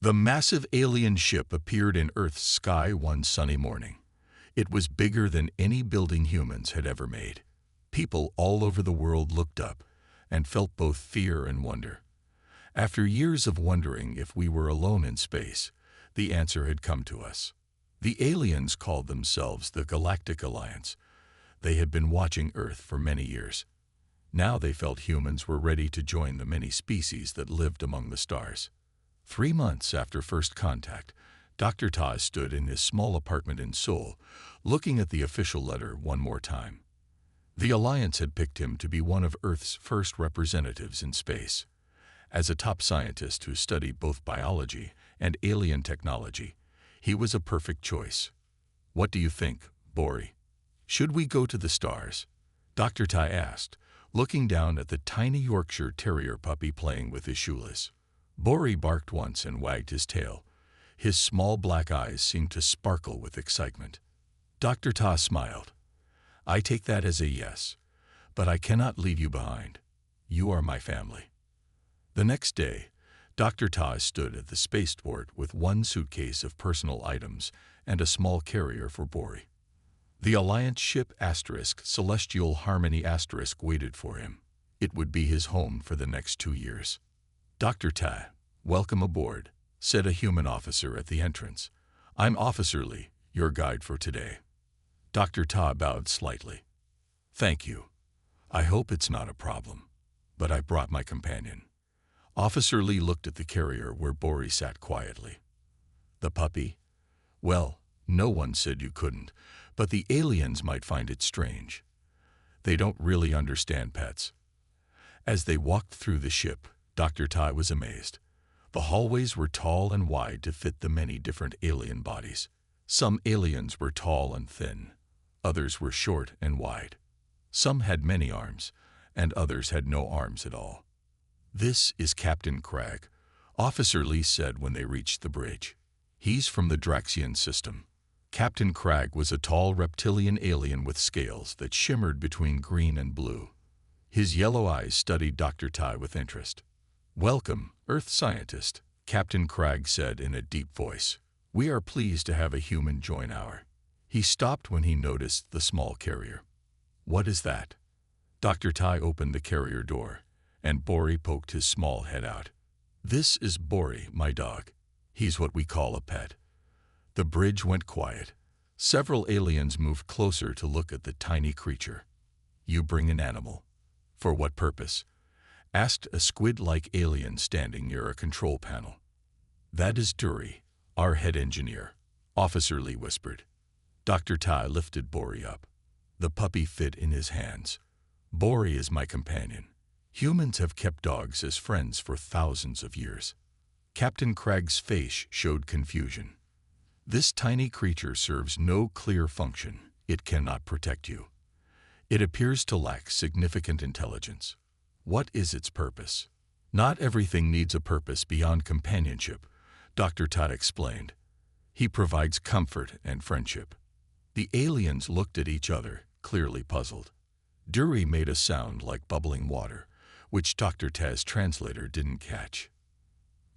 The massive alien ship appeared in Earth's sky one sunny morning. It was bigger than any building humans had ever made. People all over the world looked up and felt both fear and wonder. After years of wondering if we were alone in space, the answer had come to us. The aliens called themselves the Galactic Alliance. They had been watching Earth for many years. Now they felt humans were ready to join the many species that lived among the stars. 3 months after first contact, Dr. Ta stood in his small apartment in Seoul, looking at the official letter one more time. The Alliance had picked him to be one of Earth's first representatives in space. As a top scientist who studied both biology and alien technology, he was a perfect choice. "What do you think, Bori? Should we go to the stars?" Dr. Tai asked, looking down at the tiny Yorkshire Terrier puppy playing with his shoelace. Bori barked once and wagged his tail. His small black eyes seemed to sparkle with excitement. Dr. Ta smiled. "I take that as a yes, but I cannot leave you behind. You are my family." The next day, Dr. Ta stood at the spaceport with one suitcase of personal items and a small carrier for Bori. The Alliance ship Celestial Harmony waited for him. It would be his home for the next 2 years. "Dr. Ta, welcome aboard," said a human officer at the entrance. "I'm Officer Lee, your guide for today." Dr. Ta bowed slightly. "Thank you. I hope it's not a problem, but I brought my companion." Officer Lee looked at the carrier where Bori sat quietly. "The puppy? Well, no one said you couldn't, but the aliens might find it strange. They don't really understand pets." As they walked through the ship, Dr. Tai was amazed. The hallways were tall and wide to fit the many different alien bodies. Some aliens were tall and thin. Others were short and wide. Some had many arms, and others had no arms at all. "This is Captain Cragg," Officer Lee said when they reached the bridge. "He's from the Draxian system." Captain Cragg was a tall reptilian alien with scales that shimmered between green and blue. His yellow eyes studied Dr. Tai with interest. "Welcome, Earth scientist," Captain Cragg said in a deep voice. "We are pleased to have a human join our—" He stopped when he noticed the small carrier. "What is that?" Dr. Tai opened the carrier door, and Bori poked his small head out. "This is Bori, my dog. He's what we call a pet." The bridge went quiet. Several aliens moved closer to look at the tiny creature. "You bring an animal. For what purpose?" asked a squid-like alien standing near a control panel. "That is Duri, our head engineer," Officer Lee whispered. Dr. Tai lifted Bori up. The puppy fit in his hands. "Bori is my companion. Humans have kept dogs as friends for thousands of years." Captain Craig's face showed confusion. "This tiny creature serves no clear function. It cannot protect you. It appears to lack significant intelligence. What is its purpose?" "Not everything needs a purpose beyond companionship," Dr. Todd explained. "He provides comfort and friendship." The aliens looked at each other, clearly puzzled. Duri made a sound like bubbling water, which Dr. Taz's translator didn't catch.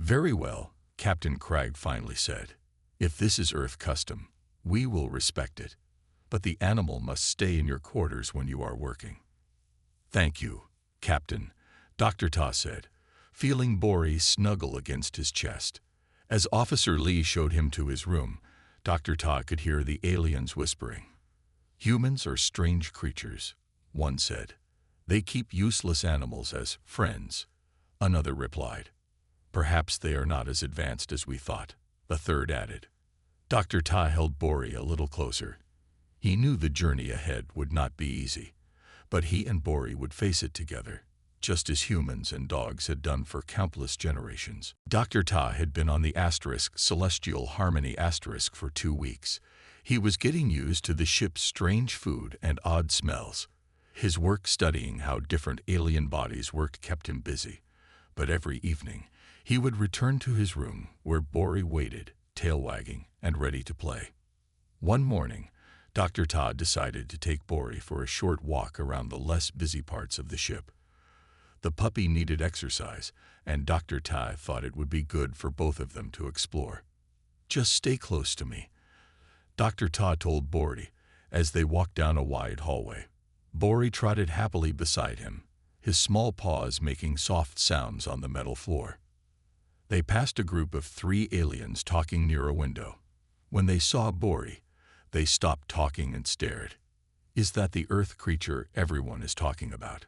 "Very well," Captain Cragg finally said. "If this is Earth custom, we will respect it. But the animal must stay in your quarters when you are working." "Thank you, Captain," Dr. Ta said, feeling Bori snuggle against his chest. As Officer Lee showed him to his room, Dr. Ta could hear the aliens whispering. "Humans are strange creatures," one said. "They keep useless animals as friends," another replied. "Perhaps they are not as advanced as we thought," the third added. Dr. Ta held Bori a little closer. He knew the journey ahead would not be easy, but he and Bori would face it together, just as humans and dogs had done for countless generations. Dr. Ta had been on the Celestial Harmony for 2 weeks. He was getting used to the ship's strange food and odd smells. His work studying how different alien bodies worked kept him busy, but every evening he would return to his room where Bori waited, tail wagging and ready to play. One morning, Dr. Todd decided to take Bori for a short walk around the less busy parts of the ship. The puppy needed exercise, and Dr. Tai thought it would be good for both of them to explore. "Just stay close to me," Dr. Ta told Bori as they walked down a wide hallway. Bori trotted happily beside him, his small paws making soft sounds on the metal floor. They passed a group of 3 aliens talking near a window. When they saw Bori, they stopped talking and stared. "Is that the Earth creature everyone is talking about?"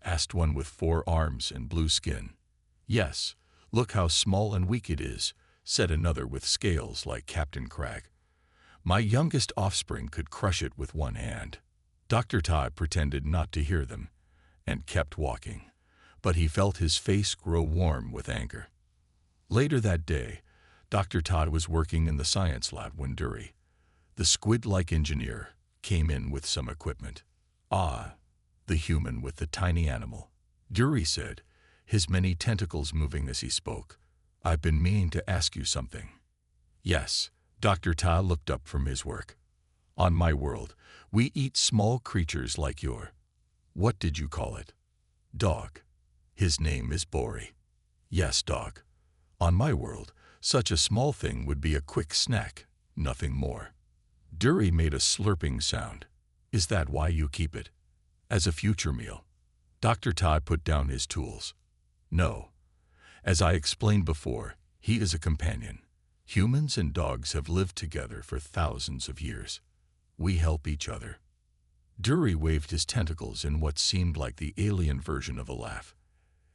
asked one with 4 arms and blue skin. "Yes, look how small and weak it is," said another with scales like Captain Crag. "My youngest offspring could crush it with one hand." Dr. Tai pretended not to hear them and kept walking, but he felt his face grow warm with anger. Later that day, Dr. Todd was working in the science lab when Dury, the squid-like engineer, came in with some equipment. "Ah, the human with the tiny animal," Dury said, his many tentacles moving as he spoke. "I've been meaning to ask you something." "Yes," Dr. Ta looked up from his work. "On my world, we eat small creatures like your—" "What did you call it?" "Dog. His name is Bori." "Yes, dog. On my world, such a small thing would be a quick snack, nothing more." Dury made a slurping sound. "Is that why you keep it? As a future meal?" Dr. Ta put down his tools. "No. As I explained before, he is a companion. Humans and dogs have lived together for thousands of years. We help each other." Dury waved his tentacles in what seemed like the alien version of a laugh.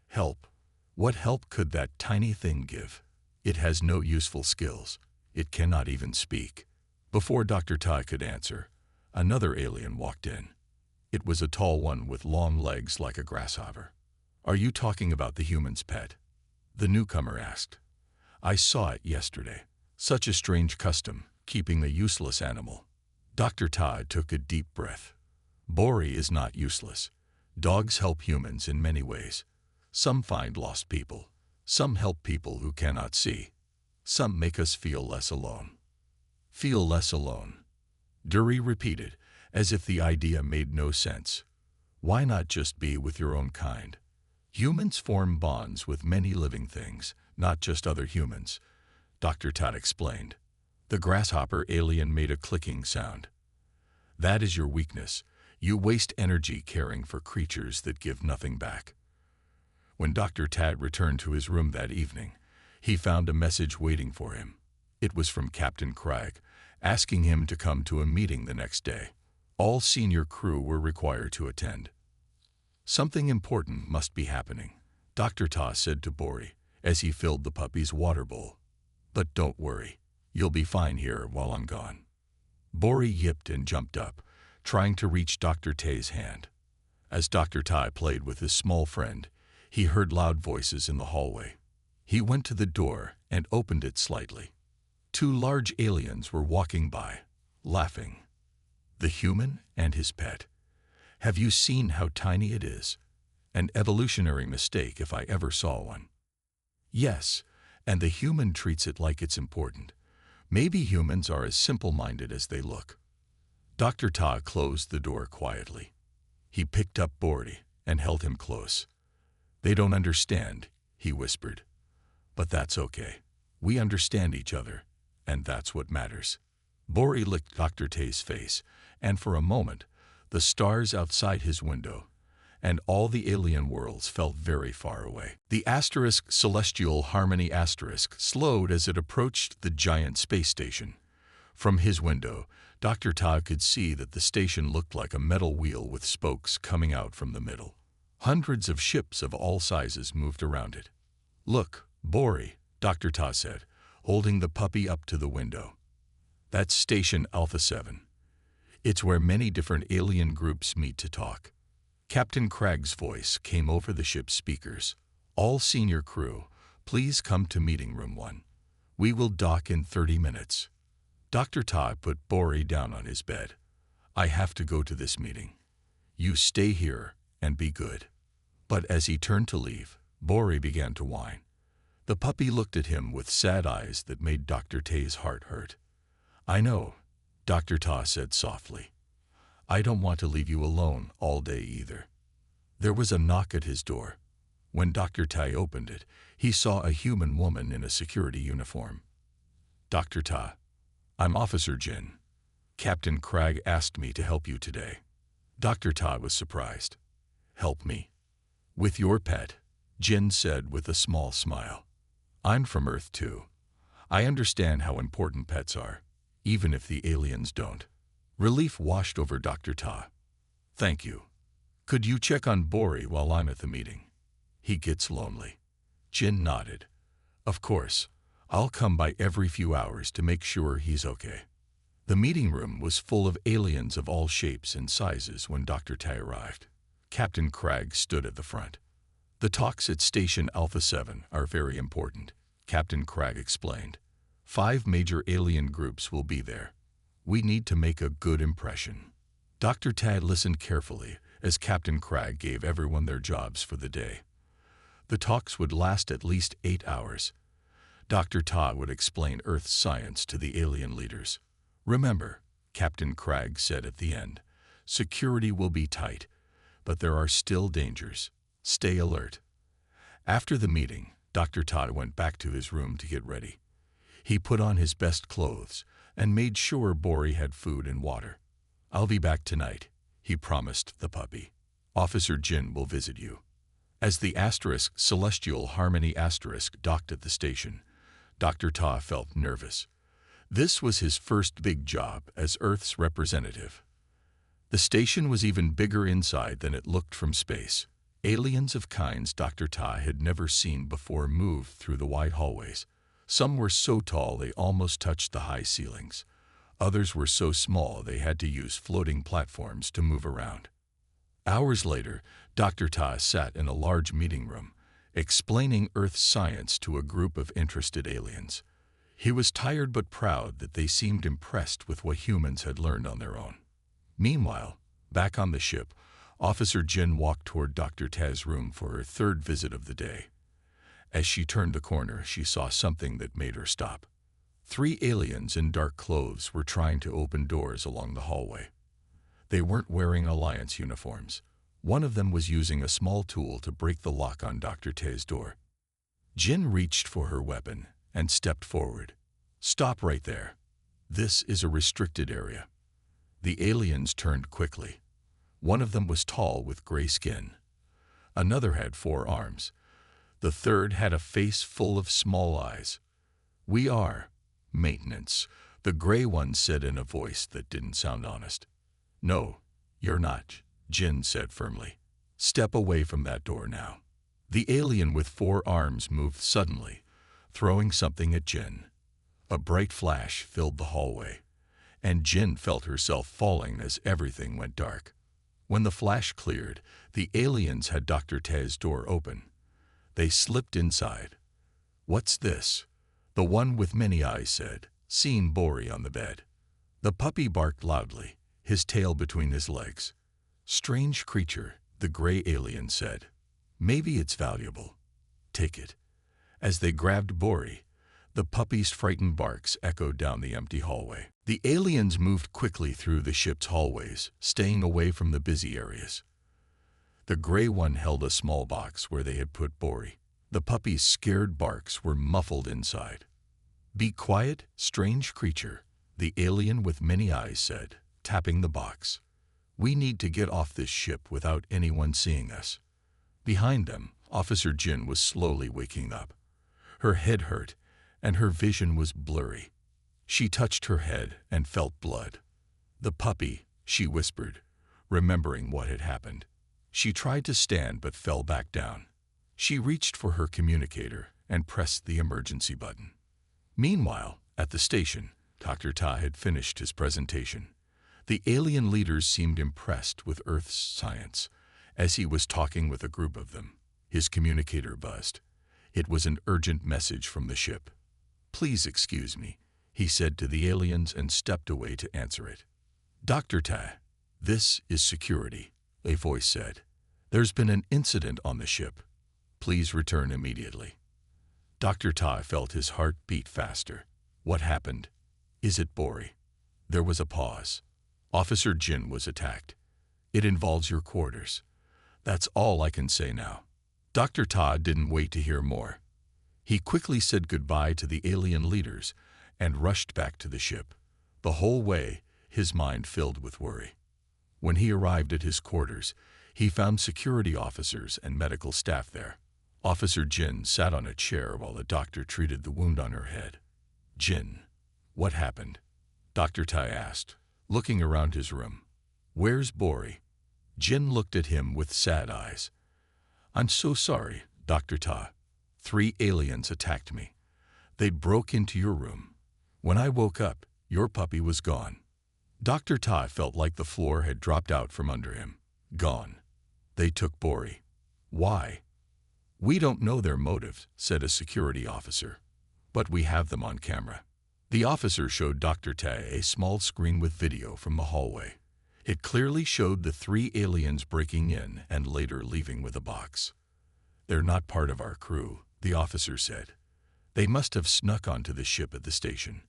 "Help? What help could that tiny thing give? It has no useful skills. It cannot even speak." Before Dr. Tai could answer, another alien walked in. It was a tall one with long legs like a grasshopper. "Are you talking about the human's pet?" the newcomer asked. "I saw it yesterday. Such a strange custom, keeping a useless animal." Dr. Tai took a deep breath. "Bori is not useless. Dogs help humans in many ways. Some find lost people. Some help people who cannot see. Some make us feel less alone." "Feel less alone," Dury repeated, as if the idea made no sense. "Why not just be with your own kind? Humans form bonds with many living things, not just other humans," Dr. Todd explained. The grasshopper alien made a clicking sound. "That is your weakness. You waste energy caring for creatures that give nothing back." When Dr. Tad returned to his room that evening, he found a message waiting for him. It was from Captain Crag, asking him to come to a meeting the next day. All senior crew were required to attend. "Something important must be happening," Dr. Ta said to Bori as he filled the puppy's water bowl. "But don't worry, you'll be fine here while I'm gone." Bori yipped and jumped up, trying to reach Dr. Tay's hand. As Dr. Tai played with his small friend, he heard loud voices in the hallway. He went to the door and opened it slightly. 2 large aliens were walking by, laughing. "The human and his pet. Have you seen how tiny it is? An evolutionary mistake if I ever saw one." "Yes, and the human treats it like it's important. Maybe humans are as simple-minded as they look." Dr. Ta closed the door quietly. He picked up Bori and held him close. "They don't understand," he whispered. "But that's okay. We understand each other, and that's what matters." Bori licked Dr. Tay's face, and for a moment, the stars outside his window and all the alien worlds felt very far away. The asterisk celestial harmony asterisk slowed as it approached the giant space station. From his window, Dr. Ta could see that the station looked like a metal wheel with spokes coming out from the middle. Hundreds of ships of all sizes moved around it. "Look, Bori," Dr. Ta said, holding the puppy up to the window. "That's Station Alpha 7. It's where many different alien groups meet to talk." Captain Crag's voice came over the ship's speakers. "All senior crew, please come to meeting room 1. We will dock in 30 minutes. Dr. Ta put Bori down on his bed. "I have to go to this meeting. You stay here and be good." But as he turned to leave, Bori began to whine. The puppy looked at him with sad eyes that made Dr. Tay's heart hurt. "I know," Dr. Ta said softly. "I don't want to leave you alone all day either." There was a knock at his door. When Dr. Tai opened it, he saw a human woman in a security uniform. "Dr. Ta, I'm Officer Jin. Captain Cragg asked me to help you today." Dr. Ta was surprised. "Help me?" "With your pet," Jin said with a small smile. "I'm from Earth too. I understand how important pets are, even if the aliens don't." Relief washed over Dr. Ta. "Thank you. Could you check on Bori while I'm at the meeting? He gets lonely." Jin nodded. "Of course. I'll come by every few hours to make sure he's okay." The meeting room was full of aliens of all shapes and sizes when Dr. Tai arrived. Captain Cragg stood at the front. "The talks at Station Alpha 7 are very important," Captain Cragg explained. 5 major alien groups will be there. We need to make a good impression." Dr. Tai listened carefully as Captain Cragg gave everyone their jobs for the day. The talks would last at least 8 hours. Dr. Ta would explain Earth's science to the alien leaders. "Remember," Captain Cragg said at the end, "security will be tight, but there are still dangers. Stay alert." After the meeting, Dr. Ta went back to his room to get ready. He put on his best clothes and made sure Bori had food and water. "I'll be back tonight," he promised the puppy. "Officer Jin will visit you." As the Celestial Harmony docked at the station, Dr. Ta felt nervous. This was his first big job as Earth's representative. The station was even bigger inside than it looked from space. Aliens of kinds Dr. Ta had never seen before moved through the wide hallways. Some were so tall they almost touched the high ceilings. Others were so small they had to use floating platforms to move around. Hours later, Dr. Ta sat in a large meeting room, explaining Earth's science to a group of interested aliens. He was tired but proud that they seemed impressed with what humans had learned on their own. Meanwhile, back on the ship, Officer Jin walked toward Dr. Ta's room for her 3rd visit of the day. As she turned the corner, she saw something that made her stop. 3 aliens in dark clothes were trying to open doors along the hallway. They weren't wearing Alliance uniforms. One of them was using a small tool to break the lock on Dr. Ta's door. Jin reached for her weapon and stepped forward. "Stop right there. This is a restricted area." The aliens turned quickly. One of them was tall with gray skin. Another had 4 arms. The third had a face full of small eyes. "We are maintenance," the gray one said in a voice that didn't sound honest. "No, you're not," Jin said firmly. "Step away from that door now." The alien with 4 arms moved suddenly, throwing something at Jin. A bright flash filled the hallway, and Jin felt herself falling as everything went dark. When the flash cleared, the aliens had Dr. Ta's door open. They slipped inside. "What's this?" the one with many eyes said, seeing Bori on the bed. The puppy barked loudly, his tail between his legs. "Strange creature," the gray alien said. "Maybe it's valuable. Take it." As they grabbed Bori, the puppy's frightened barks echoed down the empty hallway. The aliens moved quickly through the ship's hallways, staying away from the busy areas. The gray one held a small box where they had put Bori. The puppy's scared barks were muffled inside. "Be quiet, strange creature," the alien with many eyes said, tapping the box. "We need to get off this ship without anyone seeing us." Behind them, Officer Jin was slowly waking up. Her head hurt, and her vision was blurry. She touched her head and felt blood. "The puppy," she whispered, remembering what had happened. She tried to stand but fell back down. She reached for her communicator and pressed the emergency button. Meanwhile, at the station, Dr. Ta had finished his presentation. The alien leaders seemed impressed with Earth's science. As he was talking with a group of them, his communicator buzzed. It was an urgent message from the ship. "Please excuse me," he said to the aliens and stepped away to answer it. "Dr. Ta, this is security," a voice said. "There's been an incident on the ship. Please return immediately." Dr. Ta felt his heart beat faster. "What happened? Is it Bori?" There was a pause. "Officer Jin was attacked. It involves your quarters. That's all I can say now. Dr. Ta didn't wait to hear more. He quickly said goodbye to the alien leaders and rushed back to the ship. The whole way, his mind filled with worry. When he arrived at his quarters, he found security officers and medical staff there. Officer Jin sat on a chair while the doctor treated the wound on her head. "Jin, what happened?" Dr. Tai asked, looking around his room. "Where's Bori?" Jin looked at him with sad eyes. "I'm so sorry, Dr. Ta. 3 aliens attacked me. They broke into your room. When I woke up, your puppy was gone." Dr. Ta felt like the floor had dropped out from under him. Gone. They took Bori. Why? "We don't know their motives," said a security officer. "But we have them on camera." The officer showed Dr. Tai a small screen with video from the hallway. It clearly showed the 3 aliens breaking in and later leaving with a box. "They're not part of our crew," the officer said. "They must have snuck onto the ship at the station.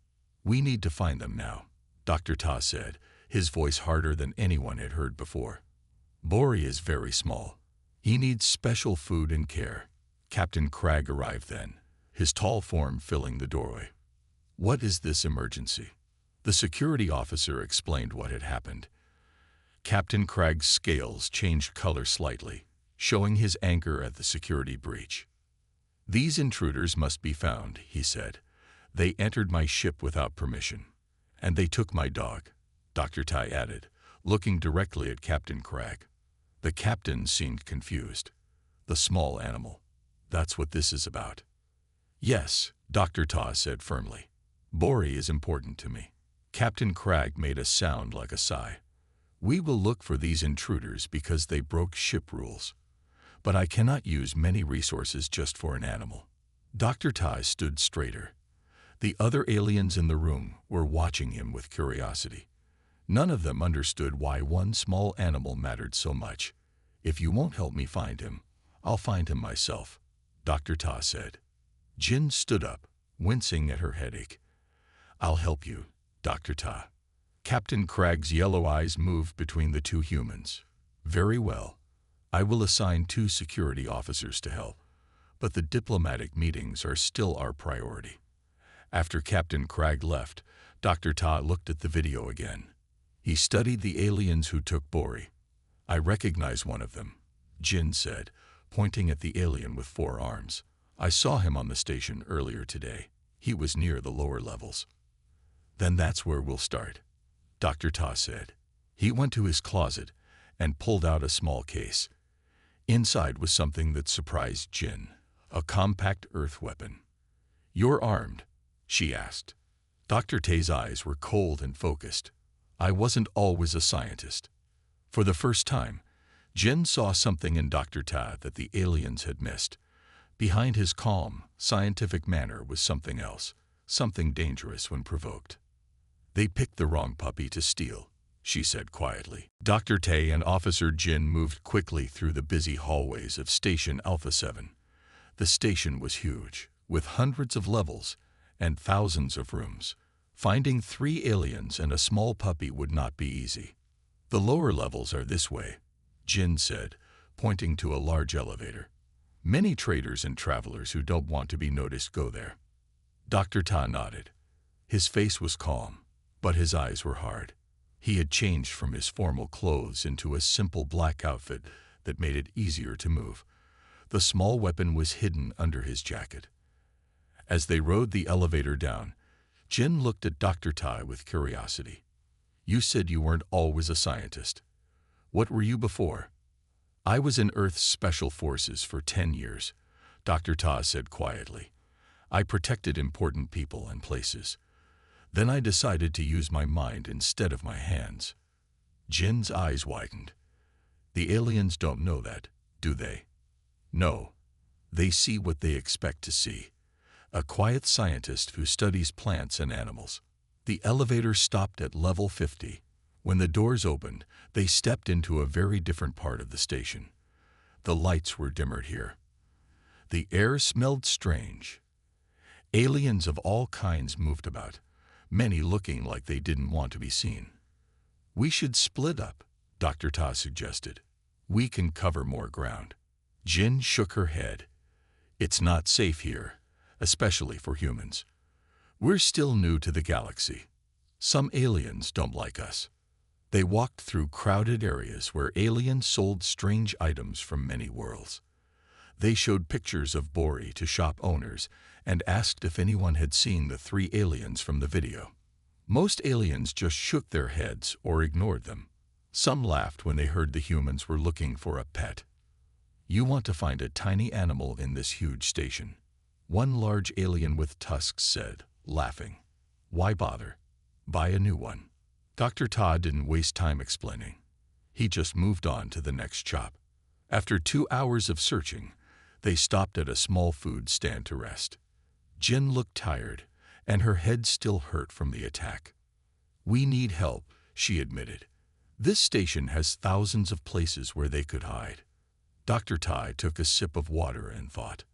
We need to find them now," Dr. Ta said, his voice harder than anyone had heard before. "Bori is very small. He needs special food and care." Captain Cragg arrived then, his tall form filling the doorway. "What is this emergency?" The security officer explained what had happened. Captain Cragg's scales changed color slightly, showing his anger at the security breach. "These intruders must be found," he said. "They entered my ship without permission. And they took my dog," Dr. Tai added, looking directly at Captain Cragg. The captain seemed confused. "The small animal. That's what this is about." "Yes," Dr. Ta said firmly. "Bori is important to me." Captain Cragg made a sound like a sigh. "We will look for these intruders because they broke ship rules. But I cannot use many resources just for an animal." Dr. Tai stood straighter. The other aliens in the room were watching him with curiosity. None of them understood why one small animal mattered so much. "If you won't help me find him, I'll find him myself," Dr. Ta said. Jin stood up, wincing at her headache. "I'll help you, Dr. Ta." Captain Cragg's yellow eyes moved between the 2 humans. "Very well. I will assign 2 security officers to help. But the diplomatic meetings are still our priority." After Captain Cragg left, Dr. Ta looked at the video again. He studied the aliens who took Bori. "I recognize one of them," Jin said, pointing at the alien with 4 arms. "I saw him on the station earlier today. He was near the lower levels." "Then that's where we'll start," Dr. Ta said. He went to his closet and pulled out a small case. Inside was something that surprised Jin, a compact earth weapon. "You're armed?" she asked. Dr. Ta's eyes were cold and focused. "I wasn't always a scientist." For the first time, Jin saw something in Dr. Ta that the aliens had missed. Behind his calm, scientific manner was something else, something dangerous when provoked. "They picked the wrong puppy to steal," she said quietly. Dr. Tay and Officer Jin moved quickly through the busy hallways of Station Alpha 7. The station was huge, with hundreds of levels and thousands of rooms. Finding 3 aliens and a small puppy would not be easy. "The lower levels are this way," Jin said, pointing to a large elevator. "Many traders and travelers who don't want to be noticed go there." Dr. Ta nodded. His face was calm, but his eyes were hard. He had changed from his formal clothes into a simple black outfit that made it easier to move. The small weapon was hidden under his jacket. As they rode the elevator down, Jin looked at Dr. Tai with curiosity. "You said you weren't always a scientist. What were you before?" "I was in Earth's Special Forces for 10 years, Dr. Ta said quietly. "I protected important people and places. Then I decided to use my mind instead of my hands." Jin's eyes widened. "The aliens don't know that, do they?" "No. They see what they expect to see. A quiet scientist who studies plants and animals." The elevator stopped at level 50. When the doors opened, they stepped into a very different part of the station. The lights were dimmer here. The air smelled strange. Aliens of all kinds moved about, many looking like they didn't want to be seen. "We should split up," Dr. Ta suggested. "We can cover more ground." Jin shook her head. It's not safe here, especially for humans. We're still new to the galaxy. Some aliens don't like us. They walked through crowded areas where aliens sold strange items from many worlds. They showed pictures of Bori to shop owners and asked if anyone had seen the 3 aliens from the video. Most aliens just shook their heads or ignored them. Some laughed when they heard the humans were looking for a pet. You want to find a tiny animal in this huge station, one large alien with tusks said, laughing. Why bother? Buy a new one. Dr. Todd didn't waste time explaining. He just moved on to the next shop. After 2 hours of searching, they stopped at a small food stand to rest. Jin looked tired, and her head still hurt from the attack. We need help, she admitted. This station has thousands of places where they could hide. Dr. Tai took a sip of water and thought.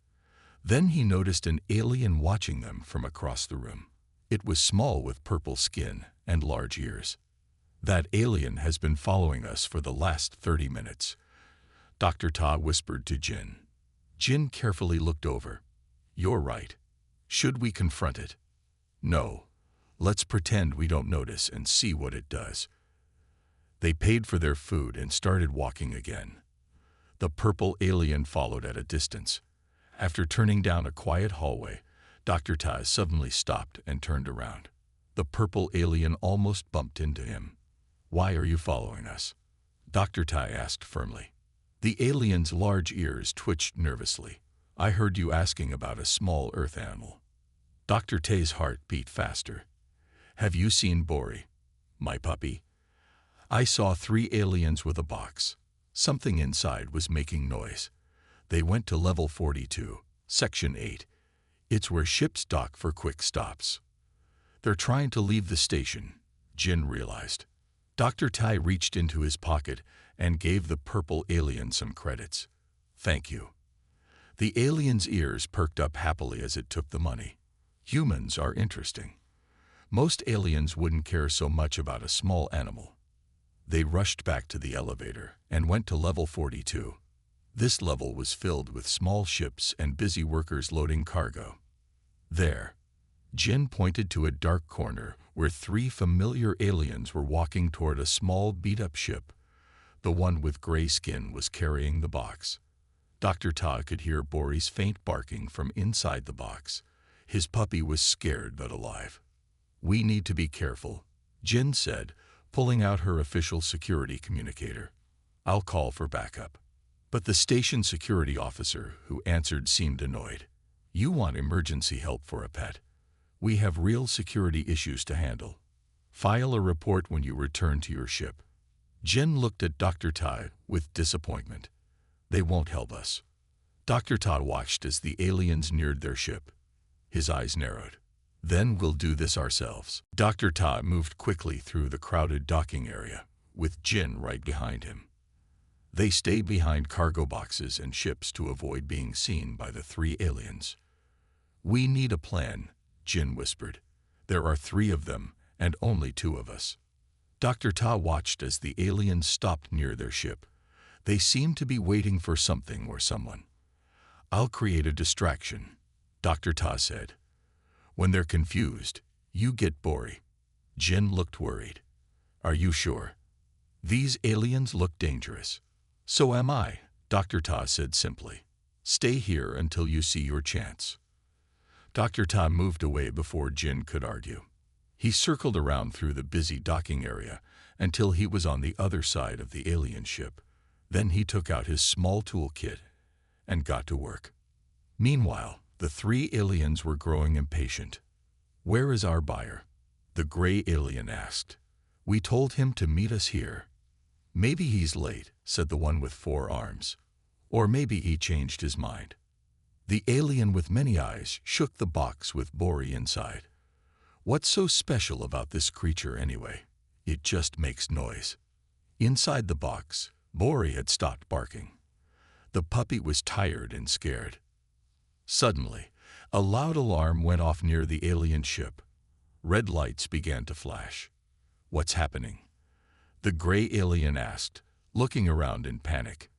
Then he noticed an alien watching them from across the room. It was small with purple skin and large ears. That alien has been following us for the last 30 minutes, Dr. Ta whispered to Jin. Jin carefully looked over. You're right. Should we confront it? No. Let's pretend we don't notice and see what it does. They paid for their food and started walking again. The purple alien followed at a distance. After turning down a quiet hallway, Dr. Tai suddenly stopped and turned around. The purple alien almost bumped into him. Why are you following us? Dr. Tai asked firmly. The alien's large ears twitched nervously. I heard you asking about a small earth animal. Dr. Tai's heart beat faster. Have you seen Bori, my puppy? I saw 3 aliens with a box. Something inside was making noise. They went to level 42, section 8. It's where ships dock for quick stops. They're trying to leave the station, Jin realized. Dr. Tai reached into his pocket and gave the purple alien some credits. Thank you. The alien's ears perked up happily as it took the money. Humans are interesting. Most aliens wouldn't care so much about a small animal. They rushed back to the elevator and went to level 42. This level was filled with small ships and busy workers loading cargo. There, Jin pointed to a dark corner where 3 familiar aliens were walking toward a small beat-up ship. The one with gray skin was carrying the box. Dr. Ta could hear Bori's faint barking from inside the box. His puppy was scared but alive. We need to be careful, Jin said, pulling out her official security communicator. I'll call for backup. But the station security officer who answered seemed annoyed. You want emergency help for a pet? We have real security issues to handle. File a report when you return to your ship. Jin looked at Dr. Tai with disappointment. They won't help us. Dr. Ta watched as the aliens neared their ship. His eyes narrowed. Then we'll do this ourselves. Dr. Ta moved quickly through the crowded docking area, with Jin right behind him. They stayed behind cargo boxes and ships to avoid being seen by the 3 aliens. We need a plan, Jin whispered. There are 3 of them, and only 2 of us. Dr. Ta watched as the aliens stopped near their ship. They seemed to be waiting for something or someone. I'll create a distraction, Dr. Ta said. When they're confused, you get Bori. Jin looked worried. Are you sure? These aliens look dangerous. So am I, Dr. Ta said simply. Stay here until you see your chance. Dr. Ta moved away before Jin could argue. He circled around through the busy docking area until he was on the other side of the alien ship. Then he took out his small toolkit and got to work. Meanwhile, the 3 aliens were growing impatient. Where is our buyer? The gray alien asked. We told him to meet us here. Maybe he's late, said the one with 4 arms. Or maybe he changed his mind. The alien with many eyes shook the box with Bori inside. What's so special about this creature anyway? It just makes noise. Inside the box, Bori had stopped barking. The puppy was tired and scared. Suddenly, a loud alarm went off near the alien ship. Red lights began to flash. What's happening? The gray alien asked, looking around in panic.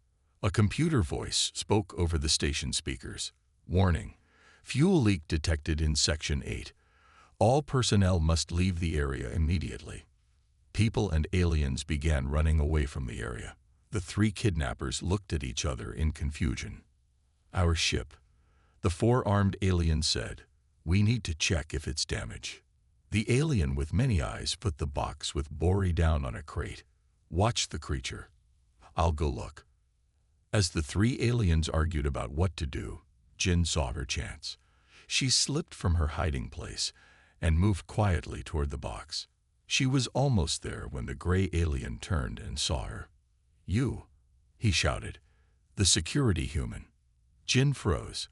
A computer voice spoke over the station speakers. Warning. Fuel leak detected in Section 8. All personnel must leave the area immediately. People and aliens began running away from the area. The three kidnappers looked at each other in confusion. Our ship, the four-armed alien said. We need to check if it's damaged. The alien with many eyes put the box with Bori down on a crate. Watch the creature. I'll go look. As the three aliens argued about what to do, Jin saw her chance. She slipped from her hiding place and moved quietly toward the box. She was almost there when the gray alien turned and saw her. You, he shouted. The security human. Jin froze.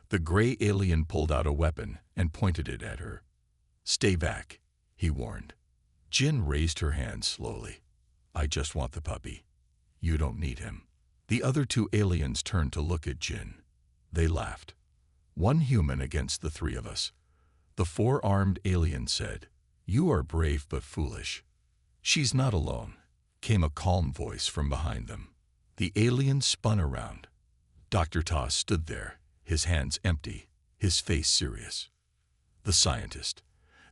The gray alien pulled out a weapon and pointed it at her. Stay back, he warned. Jin raised her hand slowly. I just want the puppy. You don't need him. The other two aliens turned to look at Jin. They laughed. One human against the three of us. The four-armed alien said, You are brave but foolish. She's not alone, came a calm voice from behind them. The alien spun around. Dr. Ta stood there, his hands empty, his face serious. The scientist,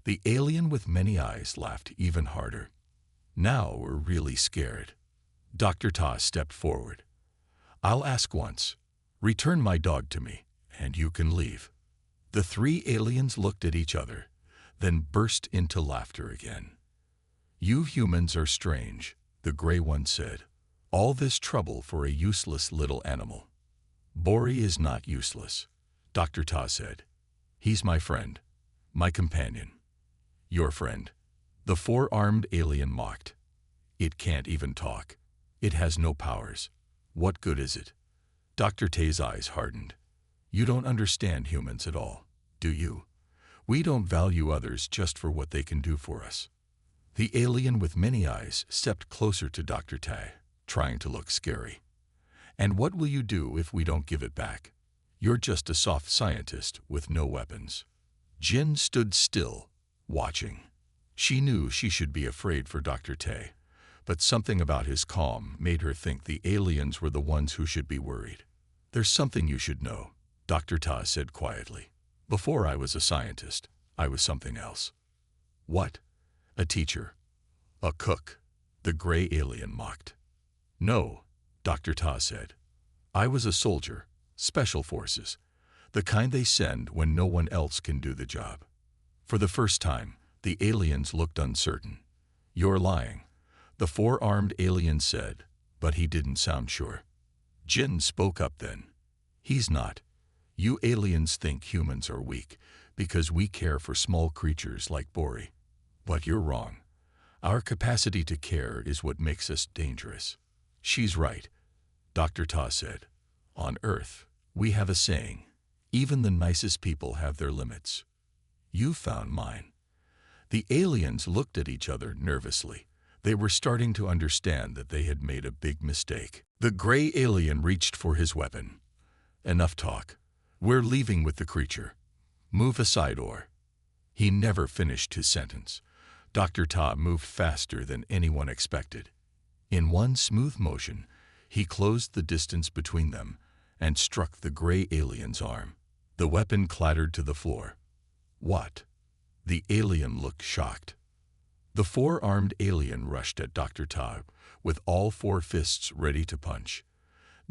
the alien with many eyes, laughed even harder. Now we're really scared. Dr. Ta stepped forward. I'll ask once. Return my dog to me, and you can leave. The three aliens looked at each other, then burst into laughter again. You humans are strange, the gray one said. All this trouble for a useless little animal. Bori is not useless, Dr. Ta said. He's my friend, my companion. Your friend. The four-armed alien mocked. It can't even talk. It has no powers. What good is it? Dr. Ta's eyes hardened. You don't understand humans at all, do you? We don't value others just for what they can do for us. The alien with many eyes stepped closer to Dr. Ta, trying to look scary. And what will you do if we don't give it back? You're just a soft scientist with no weapons. Jin stood still, watching. She knew she should be afraid for Dr. Ta, but something about his calm made her think the aliens were the ones who should be worried. There's something you should know, Dr. Ta said quietly. Before I was a scientist, I was something else. What? A teacher. A cook, the gray alien mocked. No, Dr. Ta said. I was a soldier, special forces, the kind they send when no one else can do the job. For the first time, the aliens looked uncertain. You're lying, the four-armed alien said, but he didn't sound sure. Jin spoke up then. He's not. You aliens think humans are weak because we care for small creatures like Bori. But you're wrong. Our capacity to care is what makes us dangerous. She's right, Dr. Ta said. On Earth, we have a saying, even the nicest people have their limits. You found mine. The aliens looked at each other nervously. They were starting to understand that they had made a big mistake. The gray alien reached for his weapon. Enough talk. We're leaving with the creature. Move aside or... He never finished his sentence. Dr. Ta moved faster than anyone expected. In one smooth motion, he closed the distance between them and struck the gray alien's arm. The weapon clattered to the floor. What? The alien looked shocked. The four-armed alien rushed at Dr. Ta with all four fists ready to punch.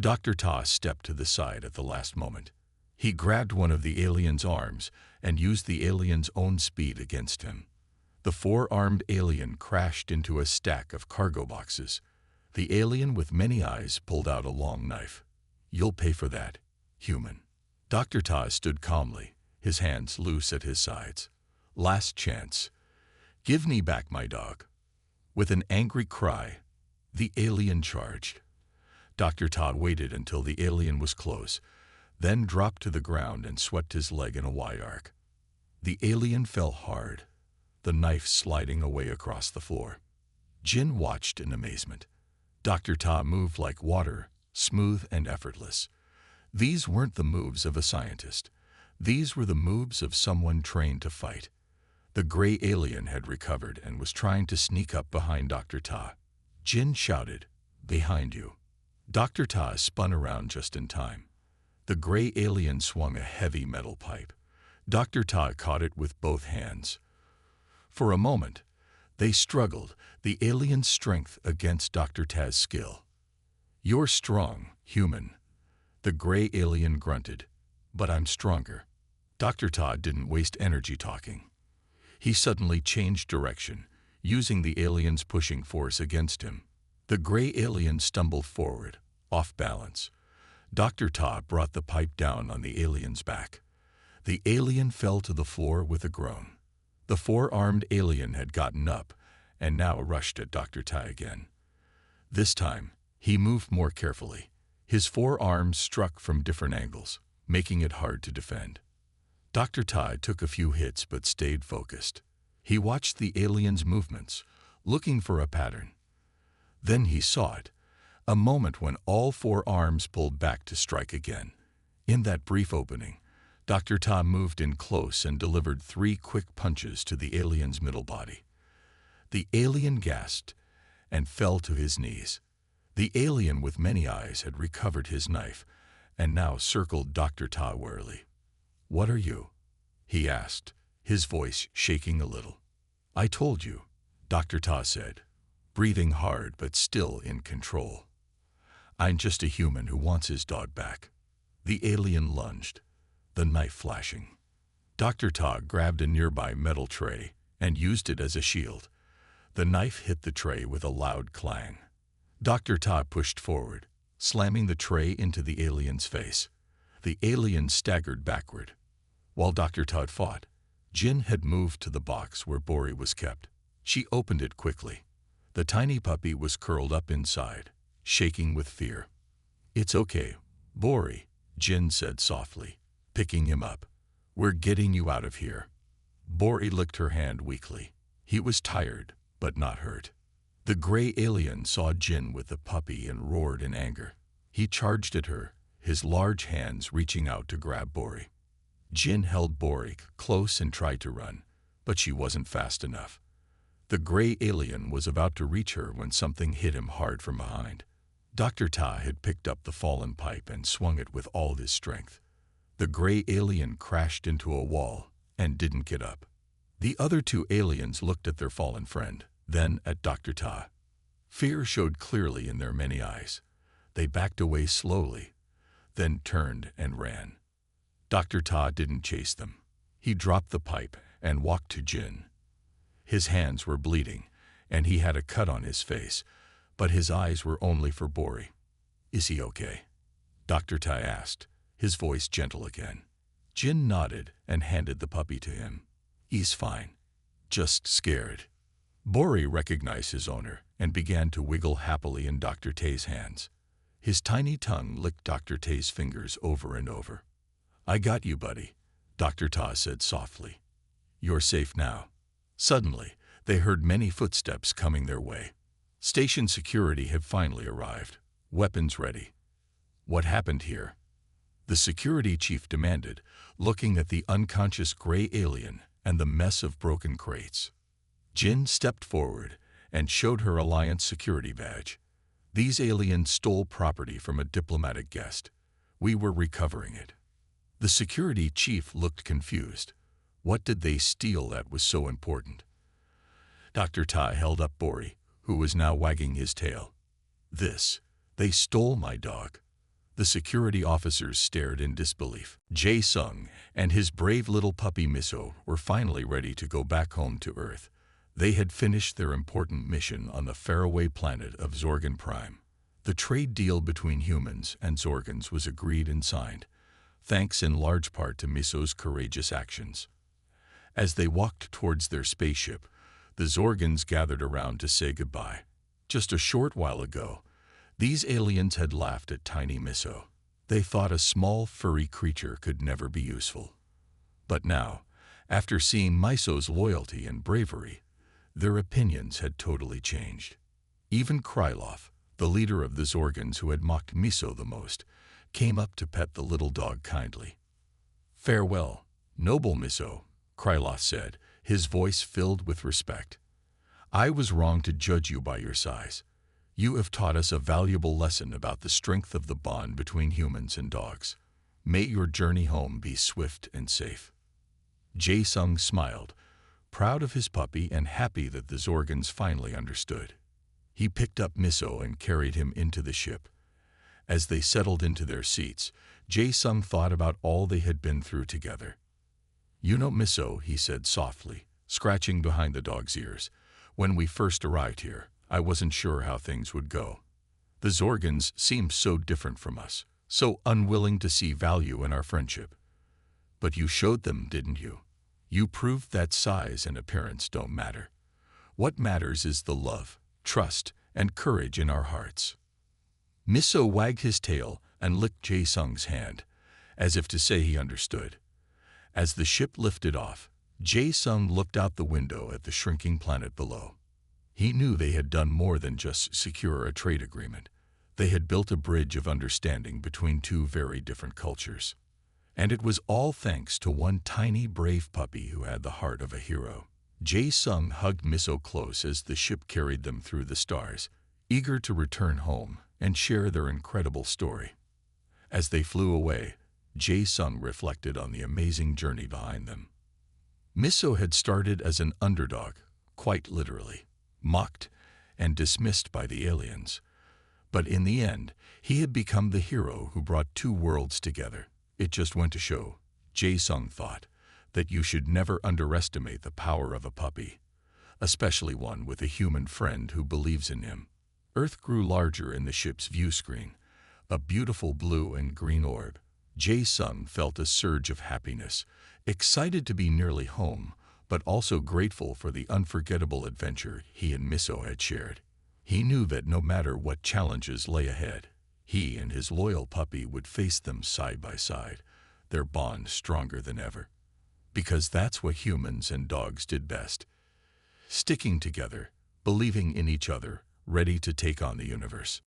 Dr. Ta stepped to the side at the last moment. He grabbed one of the alien's arms and used the alien's own speed against him. The four-armed alien crashed into a stack of cargo boxes. The alien with many eyes pulled out a long knife. You'll pay for that, human. Dr. Ta stood calmly, his hands loose at his sides. Last chance. Give me back my dog. With an angry cry, the alien charged. Dr. Ta waited until the alien was close, then dropped to the ground and swept his leg in a wide arc. The alien fell hard, the knife sliding away across the floor. Jin watched in amazement. Dr. Ta moved like water, smooth and effortless. These weren't the moves of a scientist. These were the moves of someone trained to fight. The gray alien had recovered and was trying to sneak up behind Dr. Ta. Jin shouted, "Behind you." Dr. Ta spun around just in time. The gray alien swung a heavy metal pipe. Dr. Ta caught it with both hands. For a moment, they struggled, the alien's strength against Dr. Ta's skill. "You're strong, human," the gray alien grunted, "but I'm stronger." Dr. Ta didn't waste energy talking. He suddenly changed direction, using the alien's pushing force against him. The gray alien stumbled forward, off balance. Dr. Ta brought the pipe down on the alien's back. The alien fell to the floor with a groan. The four-armed alien had gotten up and now rushed at Dr. Ta again. This time, he moved more carefully. His four arms struck from different angles, making it hard to defend. Dr. Ta took a few hits but stayed focused. He watched the alien's movements, looking for a pattern. Then he saw it, a moment when all four arms pulled back to strike again. In that brief opening, Dr. Ta moved in close and delivered 3 quick punches to the alien's middle body. The alien gasped and fell to his knees. The alien with many eyes had recovered his knife and now circled Dr. Ta warily. "What are you?" he asked, his voice shaking a little. "I told you," Dr. Ta said, breathing hard but still in control. "I'm just a human who wants his dog back." The alien lunged, the knife flashing. Dr. Ta grabbed a nearby metal tray and used it as a shield. The knife hit the tray with a loud clang. Dr. Ta pushed forward, slamming the tray into the alien's face. The alien staggered backward. While Dr. Ta fought, Jin had moved to the box where Bori was kept. She opened it quickly. The tiny puppy was curled up inside, shaking with fear. "It's okay, Bori," Jin said softly, picking him up. "We're getting you out of here." Bori licked her hand weakly. He was tired, but not hurt. The gray alien saw Jin with the puppy and roared in anger. He charged at her, his large hands reaching out to grab Bori. Jin held Bori close and tried to run, but she wasn't fast enough. The gray alien was about to reach her when something hit him hard from behind. Dr. Ta had picked up the fallen pipe and swung it with all his strength. The gray alien crashed into a wall and didn't get up. The other 2 aliens looked at their fallen friend, then at Dr. Ta. Fear showed clearly in their many eyes. They backed away slowly, then turned and ran. Dr. Ta didn't chase them. He dropped the pipe and walked to Jin. His hands were bleeding, and he had a cut on his face, but his eyes were only for Bori. "Is he okay?" Dr. Ta asked, his voice gentle again. Jin nodded and handed the puppy to him. "He's fine, just scared." Bori recognized his owner and began to wiggle happily in Dr. Ta's hands. His tiny tongue licked Dr. Ta's fingers over and over. "I got you, buddy," Dr. Ta said softly. "You're safe now." Suddenly, they heard many footsteps coming their way. Station security had finally arrived, weapons ready. "What happened here?" the security chief demanded, looking at the unconscious gray alien and the mess of broken crates. Jin stepped forward and showed her Alliance security badge. "These aliens stole property from a diplomatic guest. We were recovering it." The security chief looked confused. What did they steal that was so important? Dr. Ta held up Bori, who was now wagging his tail. They stole my dog." The security officers stared in disbelief. Jae-sung and his brave little puppy Miso were finally ready to go back home to Earth. They had finished their important mission on the faraway planet of Zorgan Prime. The trade deal between humans and Zorgans was agreed and signed, thanks in large part to Miso's courageous actions. As they walked towards their spaceship, the Zorgans gathered around to say goodbye. Just a short while ago, these aliens had laughed at tiny Miso. They thought a small, furry creature could never be useful. But now, after seeing Miso's loyalty and bravery, their opinions had totally changed. Even Krylov, the leader of the Zorgans who had mocked Miso the most, came up to pet the little dog kindly. "Farewell, noble Miso," Krylov said, his voice filled with respect. "I was wrong to judge you by your size. You have taught us a valuable lesson about the strength of the bond between humans and dogs. May your journey home be swift and safe." Jae-sung smiled, proud of his puppy and happy that the Zorgans finally understood. He picked up Miso and carried him into the ship. As they settled into their seats, Jae-sung thought about all they had been through together. "You know, Miso," he said softly, scratching behind the dog's ears, "when we first arrived here, I wasn't sure how things would go. The Zorgans seemed so different from us, so unwilling to see value in our friendship. But you showed them, didn't you? You proved that size and appearance don't matter. What matters is the love, trust, and courage in our hearts." Miso wagged his tail and licked Jae-sung's hand, as if to say he understood. As the ship lifted off, Jae-sung looked out the window at the shrinking planet below. He knew they had done more than just secure a trade agreement. They had built a bridge of understanding between two very different cultures. And it was all thanks to one tiny, brave puppy who had the heart of a hero. Jae-sung hugged Miso close as the ship carried them through the stars, eager to return home and share their incredible story. As they flew away, Jae-sung reflected on the amazing journey behind them. Miso had started as an underdog, quite literally, mocked and dismissed by the aliens. But in the end, he had become the hero who brought two worlds together. It just went to show, Jae-sung thought, that you should never underestimate the power of a puppy, especially one with a human friend who believes in him. Earth grew larger in the ship's view screen, a beautiful blue and green orb. Jae-sung felt a surge of happiness, excited to be nearly home, but also grateful for the unforgettable adventure he and Miso had shared. He knew that no matter what challenges lay ahead, he and his loyal puppy would face them side by side, their bond stronger than ever. Because that's what humans and dogs did best. Sticking together, believing in each other, ready to take on the universe.